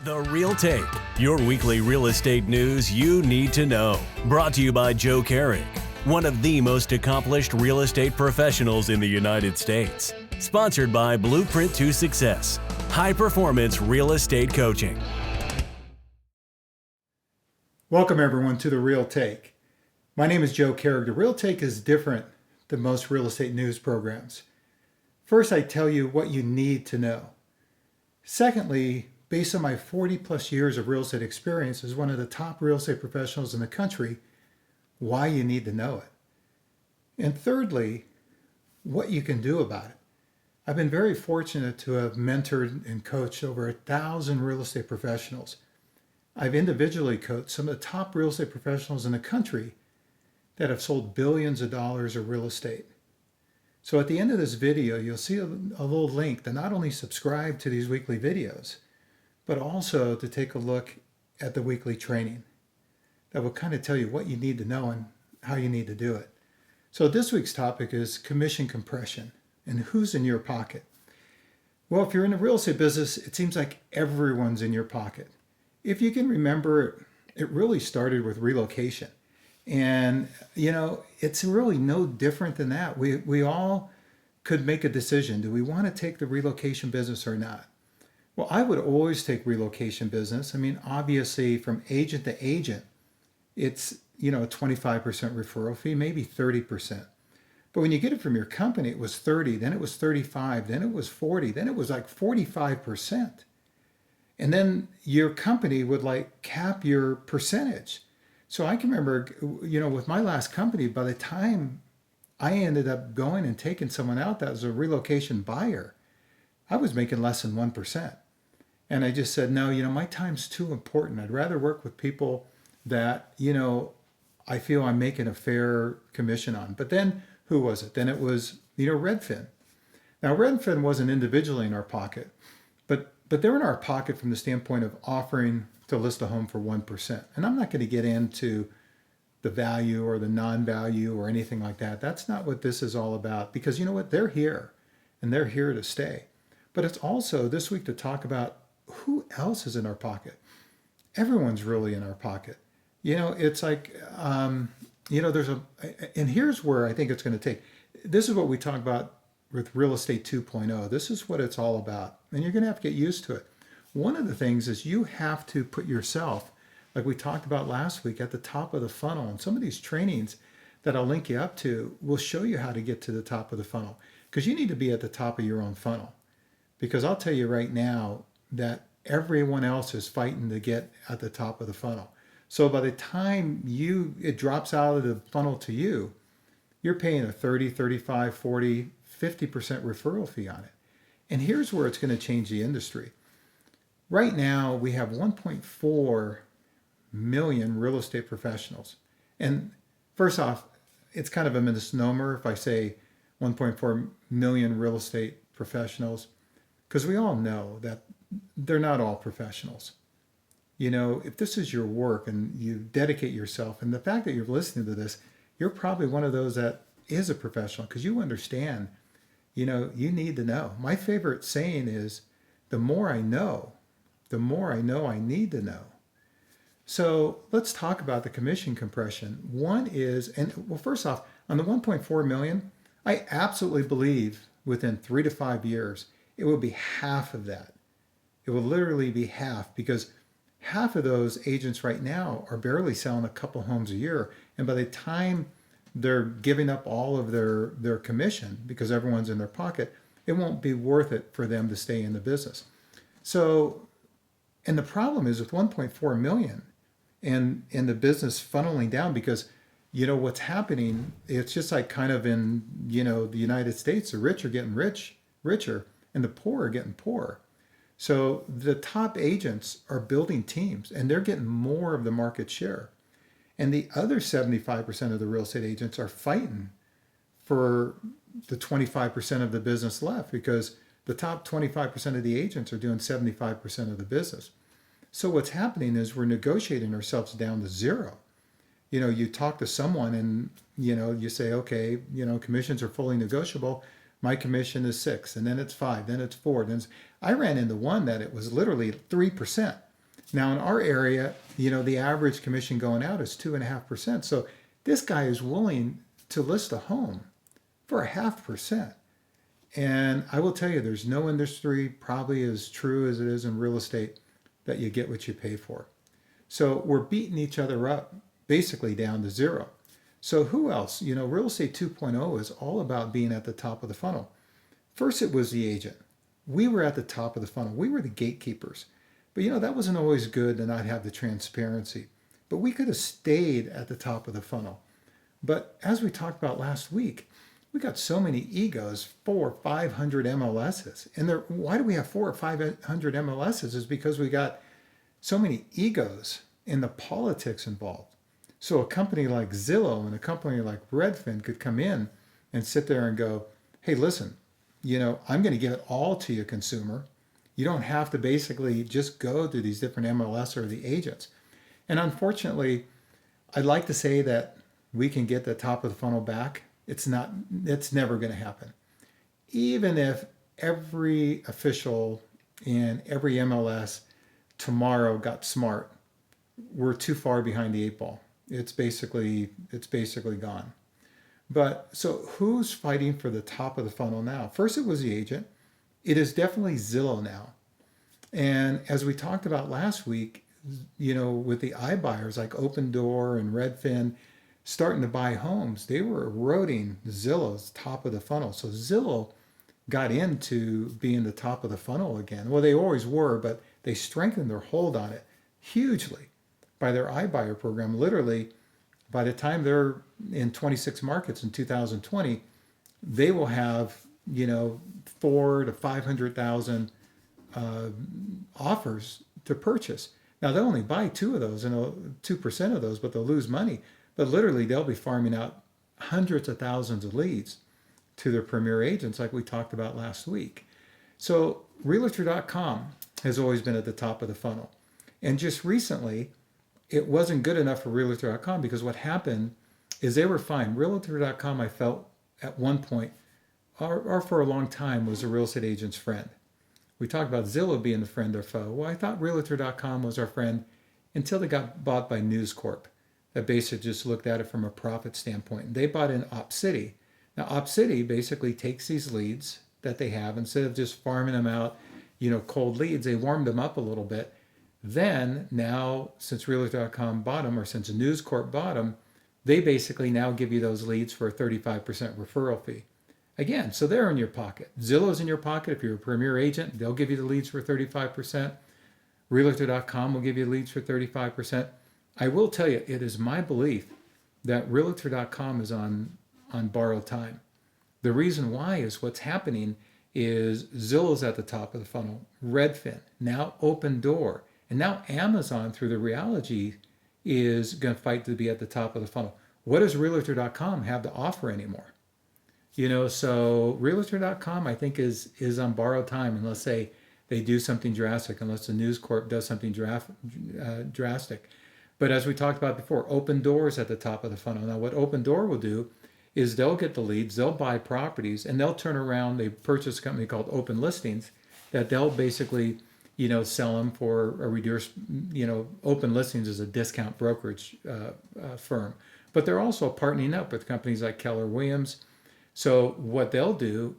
The Real Take, your weekly real estate news you need to know. Brought to you by Joe Kehrig, one of the most accomplished real estate professionals in the United States. Sponsored by Blueprint to Success, high performance real estate coaching. Welcome everyone to The Real Take. My name is Joe Kehrig. The Real Take is different than most real estate news programs. First, I tell you what you need to know. Secondly, based on my 40 plus years of real estate experience as one of the top real estate professionals in the country, why you need to know it. And thirdly, what you can do about it. I've been very fortunate to have mentored and coached over 1,000 real estate professionals. I've individually coached some of the top real estate professionals in the country that have sold billions of dollars of real estate. So at the end of this video, you'll see a little link to not only subscribe to these weekly videos, but also to take a look at the weekly training that will kind of tell you what you need to know and how you need to do it. So this week's topic is commission compression and who's in your pocket. Well, if you're in the real estate business, it seems like everyone's in your pocket. If you can remember, it really started with relocation. And, it's really no different than that. We all could make a decision. Do we want to take the relocation business or not? Well, I would always take relocation business. I mean, obviously from agent to agent, it's, a 25% referral fee, maybe 30%. But when you get it from your company, it was 30, then it was 35, then it was 40, then it was like 45%. And then your company would cap your percentage. So I can remember, with my last company, by the time I ended up going and taking someone out that was a relocation buyer, I was making less than 1%. And I just said, no, my time's too important. I'd rather work with people that, I feel I'm making a fair commission on. But then who was it? Then it was, Redfin. Now, Redfin wasn't individually in our pocket, but they're in our pocket from the standpoint of offering to list a home for 1%. And I'm not going to get into the value or the non-value or anything like that. That's not what this is all about, because you know what? They're here and they're here to stay. But it's also this week to talk about who else is in our pocket. Everyone's really in our pocket. It's like, and here's where I think it's going to take. This is what we talk about with Real Estate 2.0. This is what it's all about. And you're going to have to get used to it. One of the things is you have to put yourself, like we talked about last week, at the top of the funnel. And some of these trainings that I'll link you up to will show you how to get to the top of the funnel, because you need to be at the top of your own funnel. Because I'll tell you right now that everyone else is fighting to get at the top of the funnel. So by the time it drops out of the funnel to you, you're paying a 30, 35, 40, 50% referral fee on it. And here's where it's going to change the industry. Right now, we have 1.4 million real estate professionals. And first off, it's kind of a misnomer if I say 1.4 million real estate professionals, because we all know that they're not all professionals. If this is your work and you dedicate yourself, and the fact that you're listening to this, you're probably one of those that is a professional, because you understand, you need to know. My favorite saying is, the more I know I need to know. So let's talk about the commission compression. One is, first off, on the 1.4 million, I absolutely believe within 3 to 5 years, it will be half of that. It will literally be half, because half of those agents right now are barely selling a couple homes a year. And by the time they're giving up all of their commission, because everyone's in their pocket, it won't be worth it for them to stay in the business. So, and the problem is with 1.4 million and the business funneling down, because what's happening, it's just like kind of in, the United States, the rich are getting richer, and the poor are getting poorer. So the top agents are building teams, and they're getting more of the market share. And the other 75% of the real estate agents are fighting for the 25% of the business left, because the top 25% of the agents are doing 75% of the business. So what's happening is we're negotiating ourselves down to zero. You talk to someone and, you say, okay, commissions are fully negotiable. My commission is 6, and then it's 5, then it's 4. I ran into one that it was literally 3%. Now in our area, the average commission going out is 2.5%. So this guy is willing to list a home for 0.5%. And I will tell you, there's no industry probably as true as it is in real estate that you get what you pay for. So we're beating each other up basically down to zero. So who else? Real estate 2.0 is all about being at the top of the funnel. First, it was the agent. We were at the top of the funnel. We were the gatekeepers. But that wasn't always good to not have the transparency. But we could have stayed at the top of the funnel. But as we talked about last week, we got so many egos, 400 or 500 MLSs. And why do we have 400 or 500 MLSs? Is because we got so many egos in the politics involved. So a company like Zillow and a company like Redfin could come in and sit there and go, hey, listen, I'm going to give it all to you, consumer. You don't have to basically just go to these different MLS or the agents. And unfortunately, I'd like to say that we can get the top of the funnel back. It's never going to happen. Even if every official in every MLS tomorrow got smart, we're too far behind the eight ball. It's basically gone. But so who's fighting for the top of the funnel now? First, it was the agent. It is definitely Zillow now. And as we talked about last week, with the iBuyers like Open Door and Redfin starting to buy homes, they were eroding Zillow's top of the funnel. So Zillow got into being the top of the funnel again. Well, they always were, but they strengthened their hold on it hugely by their iBuyer program. Literally, by the time they're in 26 markets in 2020, they will have, 400,000 to 500,000 offers to purchase. Now they'll only buy 2% of those, but they'll lose money. But literally, they'll be farming out hundreds of thousands of leads to their premier agents, like we talked about last week. So Realtor.com has always been at the top of the funnel, and just recently, it wasn't good enough for Realtor.com because what happened is they were fine. Realtor.com, I felt at one point, or for a long time, was a real estate agent's friend. We talked about Zillow being the friend or foe. Well, I thought Realtor.com was our friend until they got bought by News Corp. That basically just looked at it from a profit standpoint. And they bought in OpCity. Now, OpCity basically takes these leads that they have, instead of just farming them out, cold leads, they warmed them up a little bit. Then now, since Realtor.com bought them, or since News Corp bought them, they basically now give you those leads for a 35% referral fee. Again, so they're in your pocket. Zillow's in your pocket. If you're a premier agent, they'll give you the leads for 35%. Realtor.com will give you leads for 35%. I will tell you, it is my belief that Realtor.com is on borrowed time. The reason why is what's happening is Zillow's at the top of the funnel, Redfin, now Open Door, and now Amazon through the Reality is going to fight to be at the top of the funnel. What does Realtor.com have to offer anymore? So Realtor.com, I think, is on borrowed time unless they do something drastic, unless the News Corp does something drastic. But as we talked about before, Open Door is at the top of the funnel. Now, what Open Door will do is they'll get the leads, they'll buy properties, and they'll turn around. They purchase a company called Open Listings that they'll basically, sell them for a reduced, Open Listings is a discount brokerage firm. But they're also partnering up with companies like Keller Williams. So what they'll do,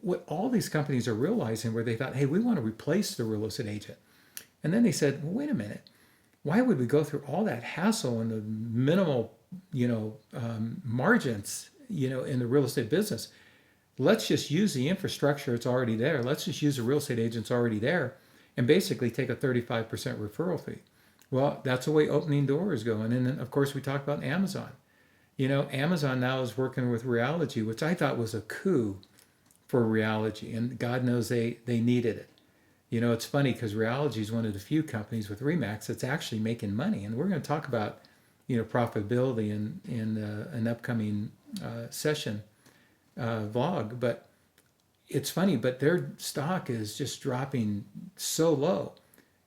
what all these companies are realizing, where they thought, hey, we want to replace the real estate agent. And then they said, well, wait a minute. Why would we go through all that hassle and the minimal, margins, in the real estate business? Let's just use the infrastructure that's already there. Let's just use the real estate agents already there and basically take a 35% referral fee. Well, that's the way Opening Door is going. And then, of course, we talked about Amazon. Amazon now is working with Reality, which I thought was a coup for Reality. And God knows they needed it. It's funny because Reality is one of the few companies with RE/MAX that's actually making money. And we're going to talk about, profitability in an upcoming session vlog. But it's funny, but their stock is just dropping so low.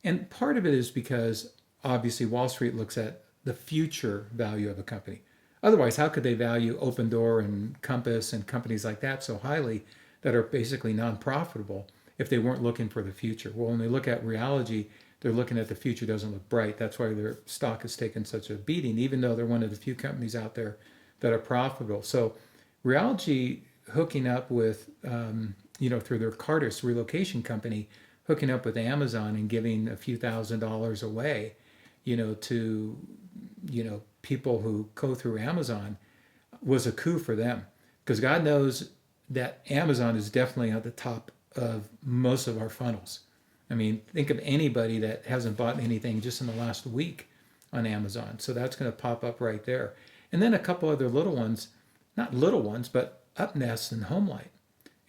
And part of it is because obviously Wall Street looks at the future value of a company. Otherwise, how could they value Open Door and Compass and companies like that so highly that are basically non-profitable if they weren't looking for the future? Well, when they look at Reality, they're looking at the future doesn't look bright. That's why their stock has taken such a beating, even though they're one of the few companies out there that are profitable. So Realgy hooking up with, through their Cartus relocation company, hooking up with Amazon and giving a few $1,000s away, to, people who go through Amazon was a coup for them. Because God knows that Amazon is definitely at the top of most of our funnels. I mean, think of anybody that hasn't bought anything just in the last week on Amazon. So that's going to pop up right there. And then a couple other little ones, not little ones, but Upnest and Homelight.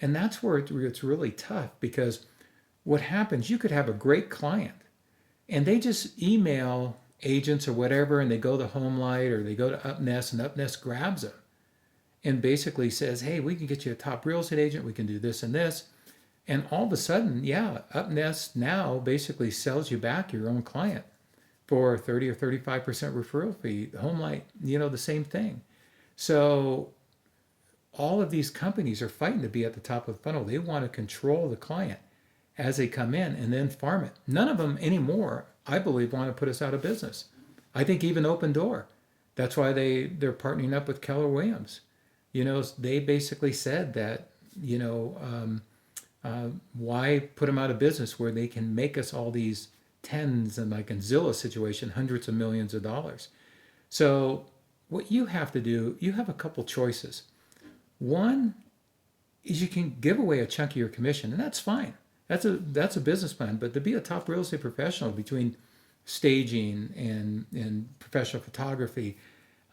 And that's where it's really tough, because what happens, you could have a great client and they just email agents or whatever, and they go to Homelight or they go to Upnest, and Upnest grabs them and basically says, hey, we can get you a top real estate agent. We can do this and this. And all of a sudden, Upnest now basically sells you back your own client for 30 or 35% referral fee. Homelight, the same thing. So all of these companies are fighting to be at the top of the funnel. They want to control the client as they come in and then farm it. None of them anymore, I believe, want to put us out of business. I think even Open Door. That's why they're partnering up with Keller Williams. They basically said that, why put them out of business where they can make us all these tens, and like in Zilla's situation, hundreds of millions of dollars. So what you have to do, you have a couple choices. One is you can give away a chunk of your commission, and that's fine. That's a business plan. But to be a top real estate professional, between staging and professional photography,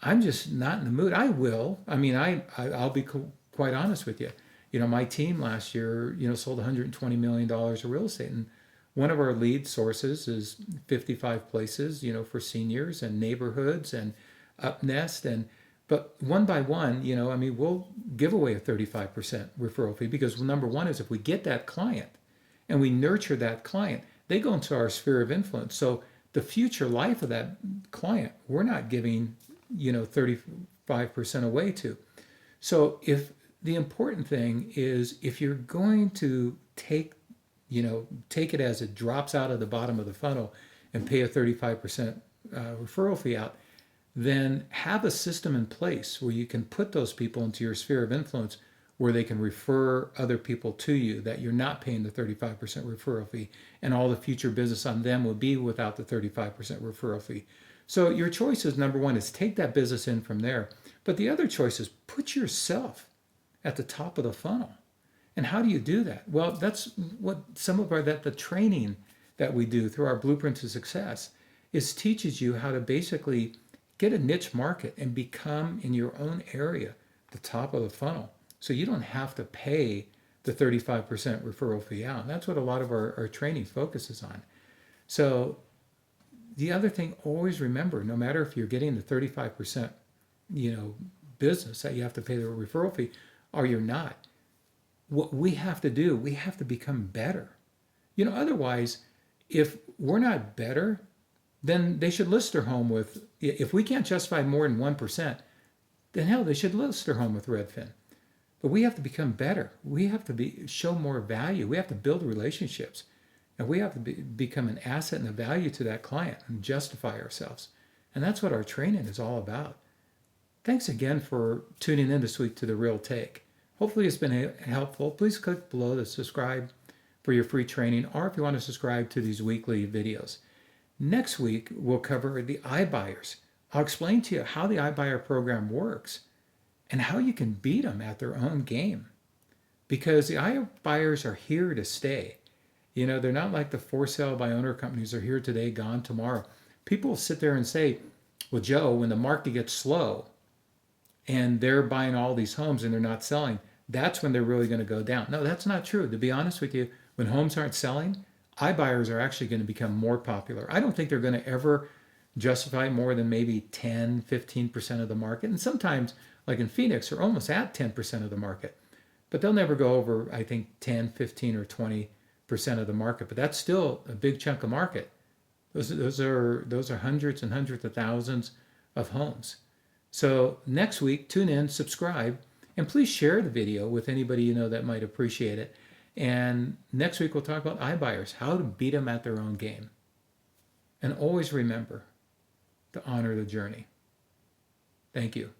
I'm just not in the mood. I will. I mean, I'll be quite honest with you. My team last year, sold $120 million of real estate. And one of our lead sources is 55 places, for seniors and neighborhoods and Upnest. But one by one, we'll give away a 35% referral fee, because number one is if we get that client and we nurture that client, they go into our sphere of influence. So the future life of that client, we're not giving, 35% away to. So the important thing is, if you're going to take it as it drops out of the bottom of the funnel and pay a 35% referral fee out, then have a system in place where you can put those people into your sphere of influence, where they can refer other people to you, that you're not paying the 35% referral fee, and all the future business on them will be without the 35% referral fee. So your choice is, number one, is take that business in from there. But the other choice is put yourself at the top of the funnel. And how do you do that? Well, that's what some of the training that we do through our Blueprint to Success is, teaches you how to basically get a niche market and become, in your own area, the top of the funnel. So you don't have to pay the 35% referral fee out. And that's what a lot of our training focuses on. So the other thing, always remember, no matter if you're getting the 35%, business that you have to pay the referral fee, or you're not, what we have to do, we have to become better. Otherwise, if we're not better, then they should list their home with, if we can't justify more than 1%, then hell, they should list their home with Redfin. But we have to become better. We have to show more value. We have to build relationships. And we have to become an asset and a value to that client and justify ourselves. And that's what our training is all about. Thanks again for tuning in this week to The Real Take. Hopefully it's been helpful. Please click below to subscribe for your free training, or if you want to subscribe to these weekly videos. Next week, we'll cover the iBuyers. I'll explain to you how the iBuyer program works and how you can beat them at their own game. Because the iBuyers are here to stay. They're not like the for sale by owner companies. They're here today, gone tomorrow. People will sit there and say, well, Joe, when the market gets slow and they're buying all these homes and they're not selling, that's when they're really going to go down. No, that's not true. To be honest with you, when homes aren't selling, iBuyers are actually going to become more popular. I don't think they're going to ever justify more than maybe 10, 15% of the market. And sometimes, like in Phoenix, they're almost at 10% of the market. But they'll never go over, I think, 10, 15, or 20% of the market. But that's still a big chunk of market. Those are hundreds and hundreds of thousands of homes. So next week, tune in, subscribe, and please share the video with anybody you know that might appreciate it. And next week, we'll talk about iBuyers, how to beat them at their own game. And always remember to honor the journey. Thank you.